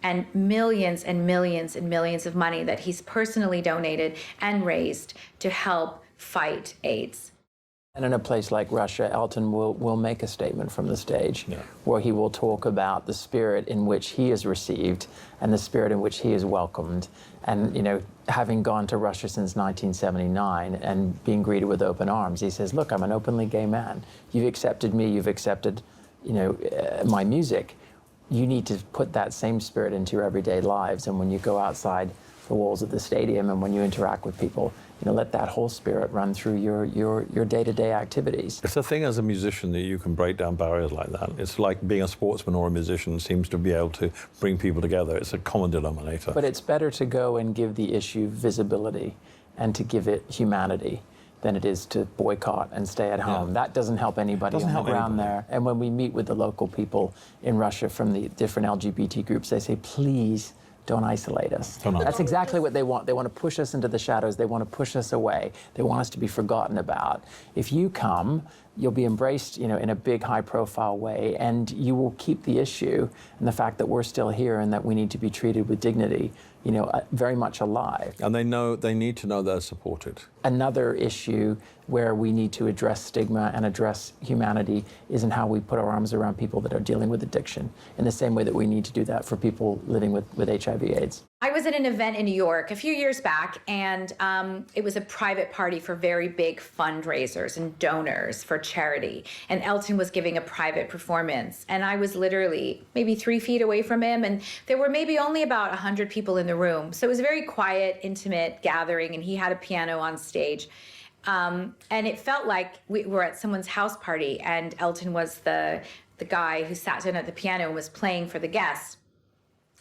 Speaker 3: and millions and millions and millions of money that he's personally donated and raised to help fight AIDS.
Speaker 9: And in a place like Russia, Elton will make a statement from the stage where he will talk about the spirit in which he is received and the spirit in which he is welcomed. And, you know, having gone to Russia since 1979 and being greeted with open arms, he says, look, I'm an openly gay man. You've accepted me, you've accepted, you know, my music. You need to put that same spirit into your everyday lives. And when you go outside the walls of the stadium and when you interact with people, you know, let that whole spirit run through your day-to-day activities.
Speaker 6: It's a thing as a musician that you can break down barriers like that. It's like being a sportsman or a musician seems to be able to bring people together. It's a common denominator.
Speaker 9: But it's better to go and give the issue visibility and to give it humanity than it is to boycott and stay at home.
Speaker 6: Yeah.
Speaker 9: That doesn't help anybody on the ground there. And when we meet with the local people in Russia from the different LGBT groups, they say, please, don't isolate us. That's exactly what they want. They want to push us into the shadows. They want to push us away. They want us to be forgotten about. If you come, you'll be embraced, you know, in a big, high-profile way, and you will keep the issue and the fact that we're still here and that we need to be treated with dignity, you know, very much alive.
Speaker 6: And they need to know they're supported.
Speaker 9: Another issue where we need to address stigma and address humanity is in how we put our arms around people that are dealing with addiction, in the same way that we need to do that for people living with HIV/AIDS.
Speaker 3: I was at an event in New York a few years back, and it was a private party for very big fundraisers and donors for charity. And Elton was giving a private performance, and I was literally maybe 3 feet away from him, and there were maybe only about 100 people in the room. So it was a very quiet, intimate gathering, and he had a piano on stage. And it felt like we were at someone's house party, and Elton was the guy who sat down at the piano and was playing for the guests.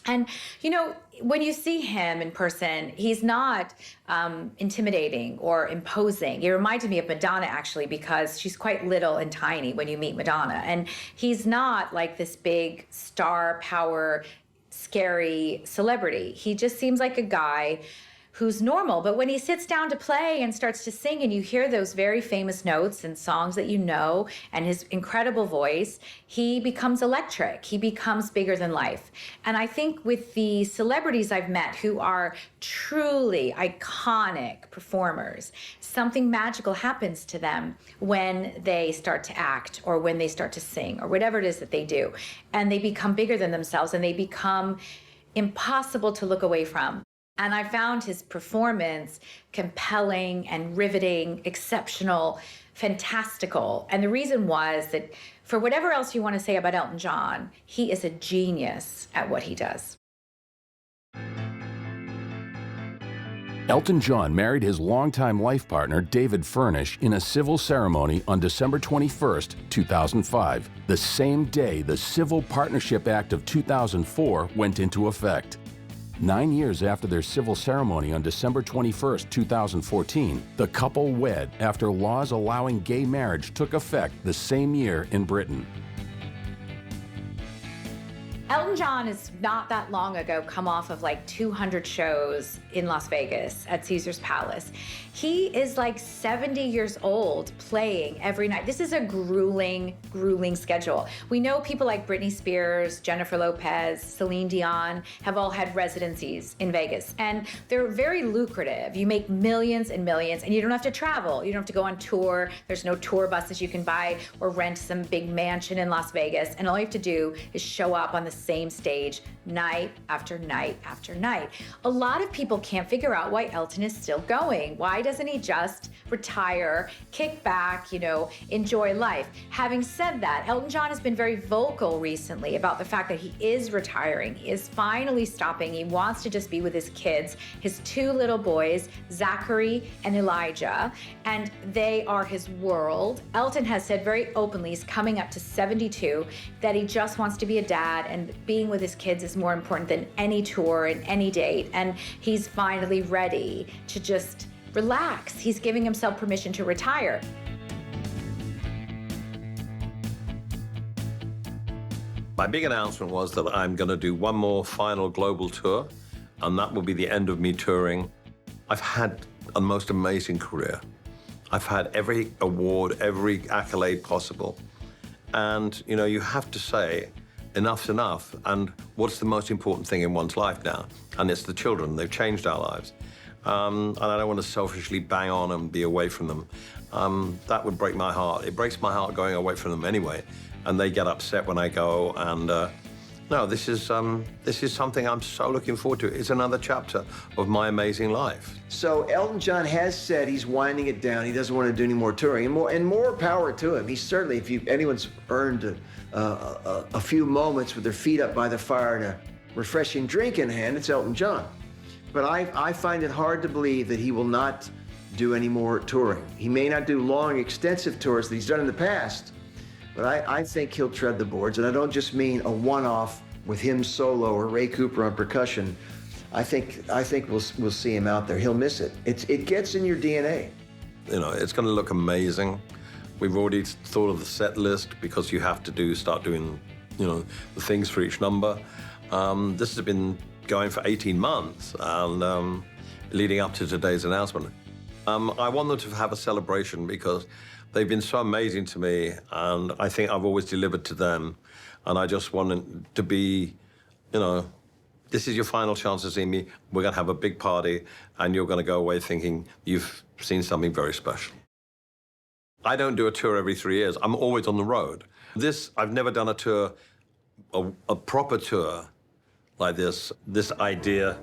Speaker 3: And, you know, when you see him in person, he's not intimidating or imposing. He reminded me of Madonna, actually, because she's quite little and tiny when you meet Madonna. And he's not like this big star power, scary celebrity. He just seems like a guy who's normal. But when he sits down to play and starts to sing and you hear those very famous notes and songs that you know and his incredible voice, he becomes electric. He becomes bigger than life. And I think with the celebrities I've met who are truly iconic performers, something magical happens to them when they start to act or when they start to sing or whatever it is that they do. And they become bigger than themselves and they become impossible to look away from. And I found his performance compelling and riveting, exceptional, fantastical. And the reason was that for whatever else you want to say about Elton John, he is a genius at what he does.
Speaker 2: Elton John married his longtime life partner, David Furnish, in a civil ceremony on December 21st, 2005, the same day the Civil Partnership Act of 2004 went into effect. 9 years after their civil ceremony on December 21st, 2014, the couple wed after laws allowing gay marriage took effect the same year in Britain.
Speaker 3: Elton John has not that long ago come off of like 200 shows in Las Vegas at Caesar's Palace. He is like 70 years old playing every night. This is a grueling, grueling schedule. We know people like Britney Spears, Jennifer Lopez, Celine Dion have all had residencies in Vegas, and they're very lucrative. You make millions and millions, and you don't have to travel. You don't have to go on tour. There's no tour buses you can buy or rent some big mansion in Las Vegas, and all you have to do is show up on the same stage night after night after night. A lot of people can't figure out why Elton is still going. Why doesn't he just retire, kick back, you know, enjoy life? Having said that, Elton John has been very vocal recently about the fact that he is retiring. He is finally stopping. He wants to just be with his kids, his 2 little boys, Zachary and Elijah, and they are his world. Elton has said very openly, he's coming up to 72, that he just wants to be a dad, and being with his kids is more important than any tour and any date, and he's finally ready to just relax. He's giving himself permission to retire.
Speaker 1: My big announcement was that I'm going to do one more final global tour, and that will be the end of me touring. I've had a most amazing career. I've had every award, every accolade possible. And, you know, you have to say, enough's enough, and what's the most important thing in one's life now? And it's the children. They've changed our lives. And I don't want to selfishly bang on and be away from them. That would break my heart. It breaks my heart going away from them anyway, and they get upset when I go. And no, this is something I'm so looking forward to. It's another chapter of my amazing life.
Speaker 5: So Elton John has said he's winding it down. He doesn't want to do any more touring, and more power to him. He's certainly, if anyone's earned a few moments with their feet up by the fire and a refreshing drink in hand, it's Elton John. But I find it hard to believe that he will not do any more touring. He may not do long, extensive tours that he's done in the past, but I think he'll tread the boards. And I don't just mean a one-off with him solo or Ray Cooper on percussion. I think we'll see him out there. He'll miss it. It gets in your DNA.
Speaker 1: You know, it's going to look amazing. We've already thought of the set list because you have to start doing, you know, the things for each number. This has been going for 18 months and leading up to today's announcement. I want them to have a celebration because they've been so amazing to me, and I think I've always delivered to them. And I just want it to be, you know, this is your final chance to see me. We're going to have a big party, and you're going to go away thinking you've seen something very special. I don't do a tour every 3 years. I'm always on the road. I've never done a tour, a proper tour like this. This idea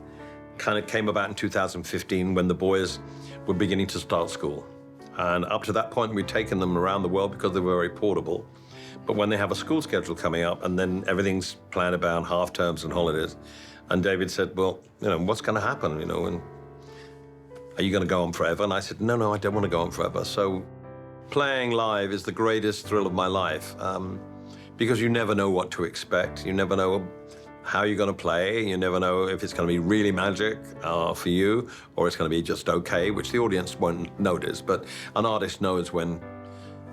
Speaker 1: kind of came about in 2015 when the boys were beginning to start school. And up to that point, we'd taken them around the world because they were very portable. But when they have a school schedule coming up, and then everything's planned about half terms and holidays, and David said, well, you know, what's going to happen, you know, and are you going to go on forever? And I said, no, I don't want to go on forever. So playing live is the greatest thrill of my life because you never know what to expect. You never know how you're going to play. You never know if it's going to be really magic for you or it's going to be just okay, which the audience won't notice. But an artist knows when,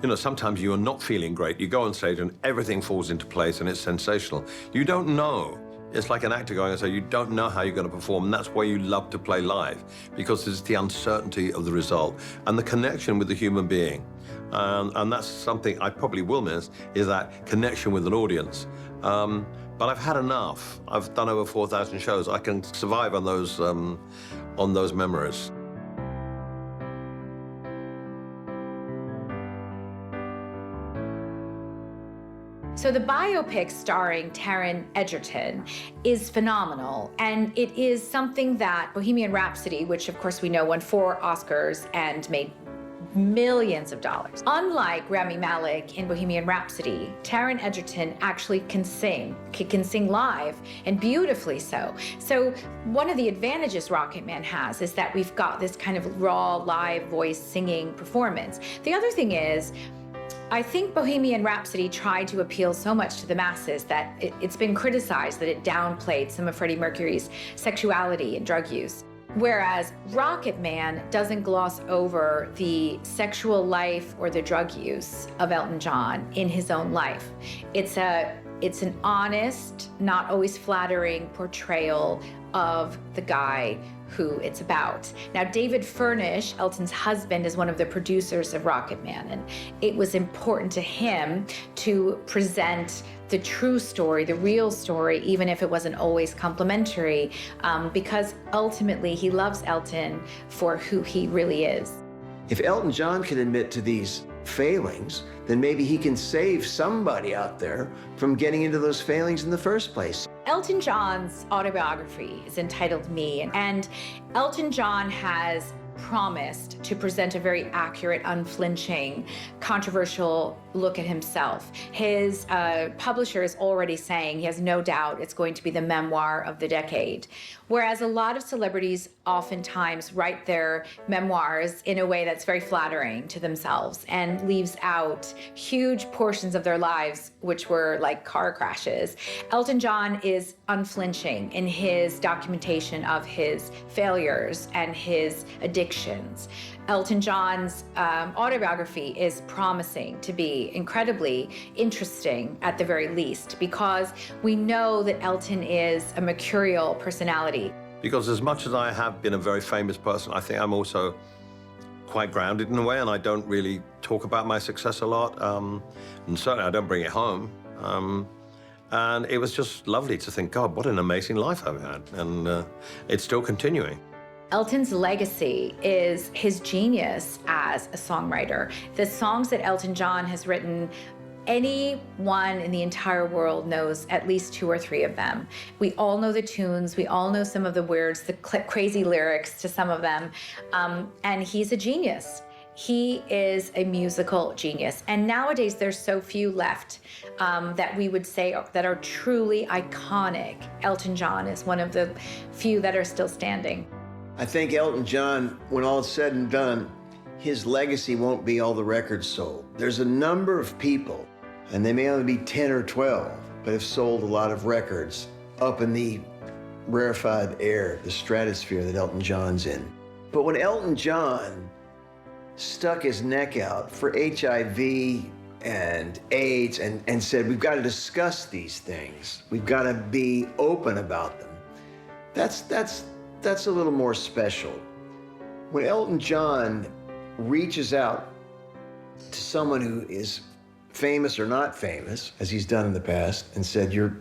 Speaker 1: you know, sometimes you are not feeling great. You go on stage and everything falls into place and it's sensational. You don't know. It's like an actor going and saying, you don't know how you're going to perform, and that's why you love to play live, because it's the uncertainty of the result and the connection with the human being. And that's something I probably will miss, is that connection with an audience. But I've had enough. I've done over 4,000 shows. I can survive on those memories.
Speaker 3: So the biopic starring Taron Egerton is phenomenal, and it is something that Bohemian Rhapsody, which of course we know won 4 Oscars and made millions of dollars. Unlike Rami Malek in Bohemian Rhapsody, Taron Egerton actually can sing live, and beautifully so. So one of the advantages Rocketman has is that we've got this kind of raw, live voice singing performance. The other thing is, I think Bohemian Rhapsody tried to appeal so much to the masses that it's been criticized that it downplayed some of Freddie Mercury's sexuality and drug use. Whereas Rocketman doesn't gloss over the sexual life or the drug use of Elton John in his own life. It's an honest, not always flattering portrayal of the guy who it's about. Now, David Furnish, Elton's husband, is one of the producers of Rocketman, and it was important to him to present the true story, the real story, even if it wasn't always complimentary, because ultimately he loves Elton for who he really is.
Speaker 5: If Elton John can admit to these failings, then maybe he can save somebody out there from getting into those failings in the first place.
Speaker 3: Elton John's autobiography is entitled Me, and Elton John has promised to present a very accurate, unflinching, controversial look at himself. His publisher is already saying he has no doubt it's going to be the memoir of the decade. Whereas a lot of celebrities oftentimes write their memoirs in a way that's very flattering to themselves and leaves out huge portions of their lives, which were like car crashes. Elton John is unflinching in his documentation of his failures and his addictions. Elton John's autobiography is promising to be incredibly interesting at the very least, because we know that Elton is a mercurial personality.
Speaker 1: Because as much as I have been a very famous person, I think I'm also quite grounded in a way, and I don't really talk about my success a lot. And certainly I don't bring it home. And it was just lovely to think, God, what an amazing life I've had. And it's still continuing.
Speaker 3: Elton's legacy is his genius as a songwriter. The songs that Elton John has written, anyone in the entire world knows at least 2 or 3 of them. We all know the tunes, we all know some of the words, the crazy lyrics to some of them, and he's a genius. He is a musical genius. And nowadays there's so few left that we would say that are truly iconic. Elton John is one of the few that are still standing.
Speaker 5: I think Elton John, when all is said and done, his legacy won't be all the records sold. There's a number of people, and they may only be 10 or 12, but have sold a lot of records up in the rarefied air, the stratosphere that Elton John's in. But when Elton John stuck his neck out for HIV and AIDS and said, we've got to discuss these things, we've got to be open about them, that's a little more special. When Elton John reaches out to someone who is famous or not famous, as he's done in the past, and said, you're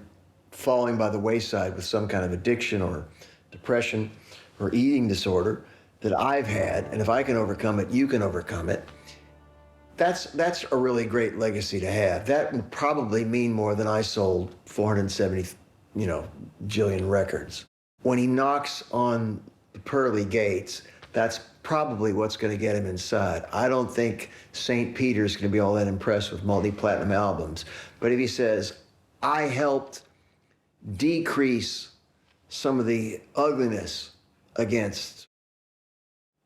Speaker 5: falling by the wayside with some kind of addiction or depression or eating disorder that I've had, and if I can overcome it, you can overcome it. That's a really great legacy to have. That would probably mean more than I sold 470, jillion records. When he knocks on the pearly gates, that's probably what's going to get him inside. I don't think St. Peter's going to be all that impressed with multi-platinum albums. But if he says, I helped decrease some of the ugliness against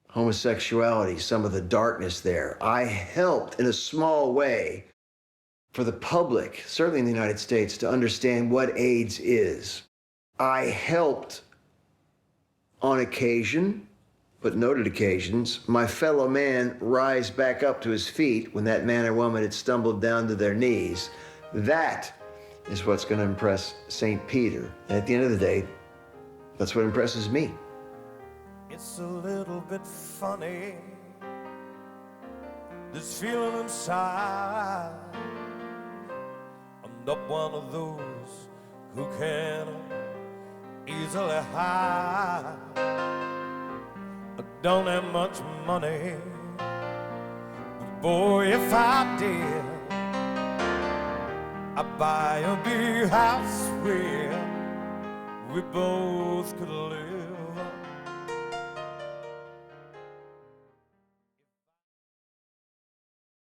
Speaker 5: homosexuality, some of the darkness there. I helped in a small way for the public, certainly in the United States, to understand what AIDS is. I helped on occasion, but noted occasions, my fellow man rise back up to his feet when that man or woman had stumbled down to their knees. That is what's going to impress St. Peter. And at the end of the day, that's what impresses me.
Speaker 8: It's a little bit funny, this feeling inside. I'm not one of those who can easily hide. I don't have much money, but boy, if I did, I'd buy a big house where we both could live.